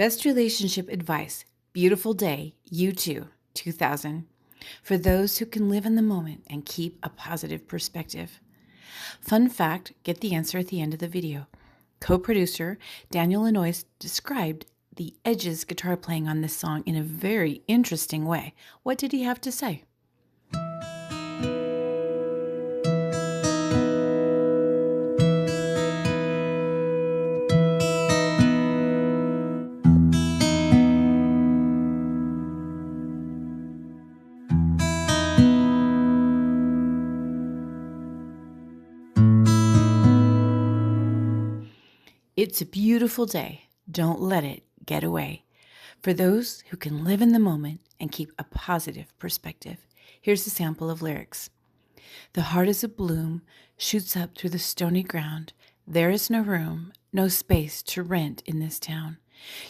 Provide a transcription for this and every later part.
Best Relationship Advice, Beautiful Day, You Too, 2000. For those who can live in the moment and keep a positive perspective. Fun fact, get the answer at the end of the video. Co-producer Daniel Lanois described the Edge's guitar playing on this song in a very interesting way. What did he have to say? It's a beautiful day. Don't let it get away. For those who can live in the moment and keep a positive perspective. Here's a sample of lyrics. The heart is a bloom, shoots up through the stony ground. There is no room, no space to rent in this town.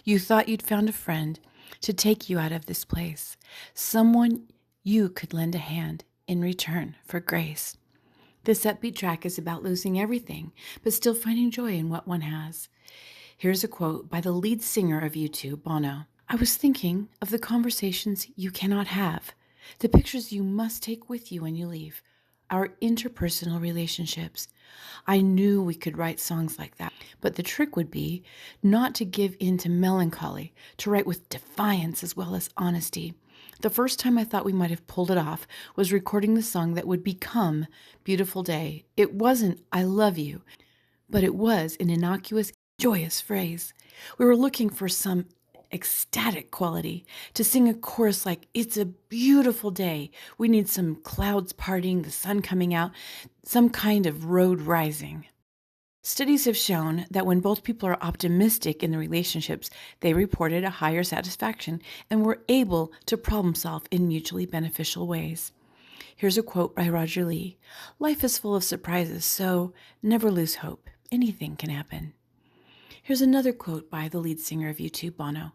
You thought you'd found a friend to take you out of this place. Someone you could lend a hand in return for grace. This upbeat track is about losing everything, but still finding joy in what one has. Here's a quote by the lead singer of U2, Bono. I was thinking of the conversations you cannot have, the pictures you must take with you when you leave, our interpersonal relationships. I knew we could write songs like that, but the trick would be not to give in to melancholy, to write with defiance as well as honesty. The first time I thought we might have pulled it off was recording the song that would become Beautiful Day. It wasn't I love you, but it was an innocuous, joyous phrase. We were looking for some ecstatic quality, to sing a chorus like, it's a beautiful day. We need some clouds parting, the sun coming out, some kind of road rising. Studies have shown that when both people are optimistic in the relationships, they reported a higher satisfaction and were able to problem solve in mutually beneficial ways. Here's a quote by Roger Lee. Life is full of surprises, so never lose hope. Anything can happen. Here's another quote by the lead singer of U2, Bono.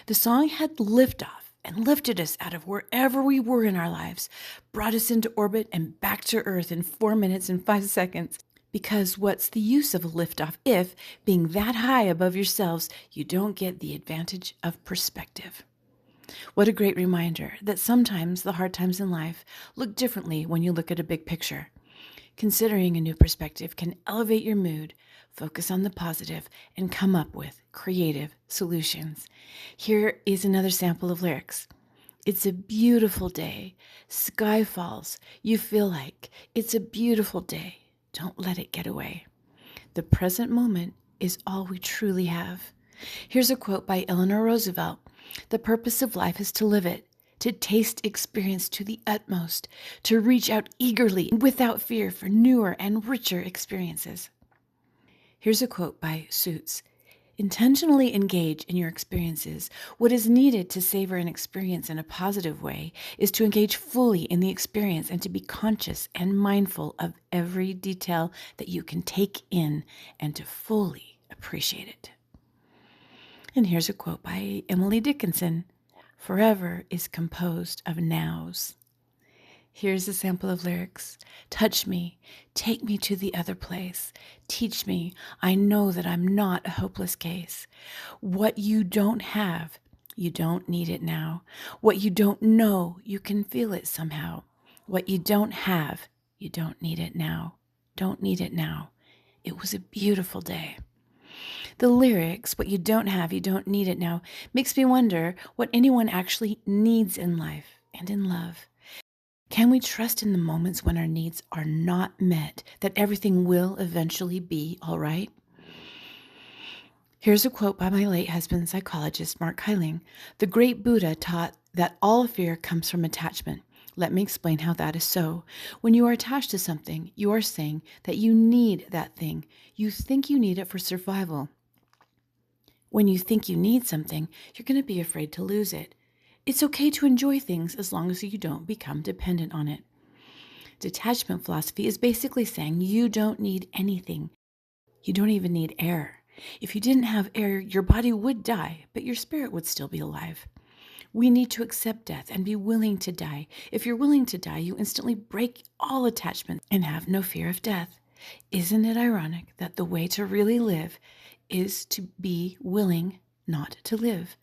The song had liftoff and lifted us out of wherever we were in our lives, brought us into orbit and back to Earth in 4 minutes and 5 seconds. Because what's the use of a liftoff if, being that high above yourselves, you don't get the advantage of perspective? What a great reminder that sometimes the hard times in life look differently when you look at a big picture. Considering a new perspective can elevate your mood, focus on the positive, and come up with creative solutions. Here is another sample of lyrics. It's a beautiful day. Sky falls. You feel like it's a beautiful day. Don't let it get away. The present moment is all we truly have. Here's a quote by Eleanor Roosevelt. The purpose of life is to live it, to taste experience to the utmost, to reach out eagerly and without fear for newer and richer experiences. Here's a quote by Suits. Intentionally engage in your experiences. What is needed to savor an experience in a positive way is to engage fully in the experience and to be conscious and mindful of every detail that you can take in and to fully appreciate it. And here's a quote by Emily Dickinson. Forever is composed of nows. Here's a sample of lyrics. Touch me, take me to the other place. Teach me, I know that I'm not a hopeless case. What you don't have, you don't need it now. What you don't know, you can feel it somehow. What you don't have, you don't need it now. Don't need it now. It was a beautiful day. The lyrics, what you don't have, you don't need it now, makes me wonder what anyone actually needs in life and in love. Can we trust in the moments when our needs are not met, that everything will eventually be all right? Here's a quote by my late husband, psychologist Mark Heiling. The great Buddha taught that all fear comes from attachment. Let me explain how that is so. When you are attached to something, you are saying that you need that thing. You think you need it for survival. When you think you need something, you're going to be afraid to lose it. It's okay to enjoy things as long as you don't become dependent on it. Detachment philosophy is basically saying you don't need anything. You don't even need air. If you didn't have air, your body would die, but your spirit would still be alive. We need to accept death and be willing to die. If you're willing to die, you instantly break all attachment and have no fear of death. Isn't it ironic that the way to really live is to be willing not to live.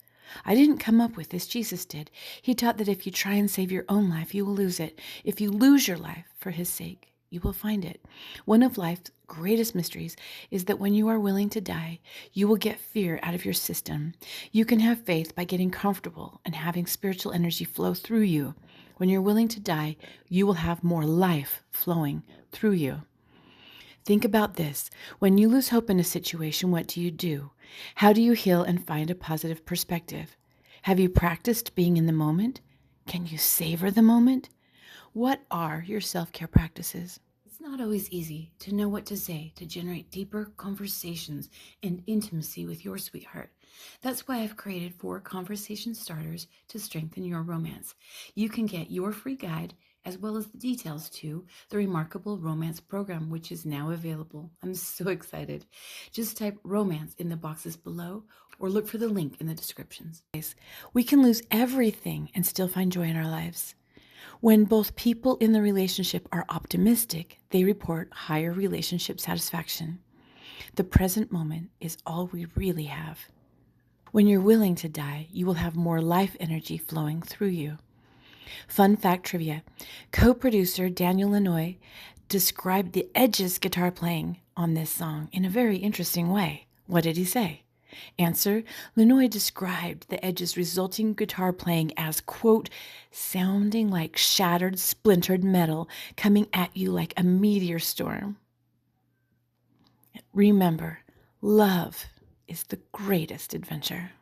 I didn't come up with this, Jesus did. He taught that if you try and save your own life, you will lose it. If you lose your life for his sake, you will find it. One of life's greatest mysteries is that when you are willing to die, you will get fear out of your system. You can have faith by getting comfortable and having spiritual energy flow through you. When you're willing to die, you will have more life flowing through you. Think about this. When you lose hope in a situation, what do? How do you heal and find a positive perspective? Have you practiced being in the moment? Can you savor the moment? What are your self-care practices? It's not always easy to know what to say to generate deeper conversations and intimacy with your sweetheart. That's why I've created 4 conversation starters to strengthen your romance. You can get your free guide as well as the details to the Remarkable Romance Program, which is now available. I'm so excited. Just type romance in the boxes below or look for the link in the descriptions. We can lose everything and still find joy in our lives. When both people in the relationship are optimistic, they report higher relationship satisfaction. The present moment is all we really have. When you're willing to die, you will have more life energy flowing through you. Fun fact trivia. Co-producer Daniel Lanois described the Edge's guitar playing on this song in a very interesting way. What did he say? Answer, Lanois described the Edge's resulting guitar playing as, quote, sounding like shattered, splintered metal coming at you like a meteor storm. Remember, love is the greatest adventure.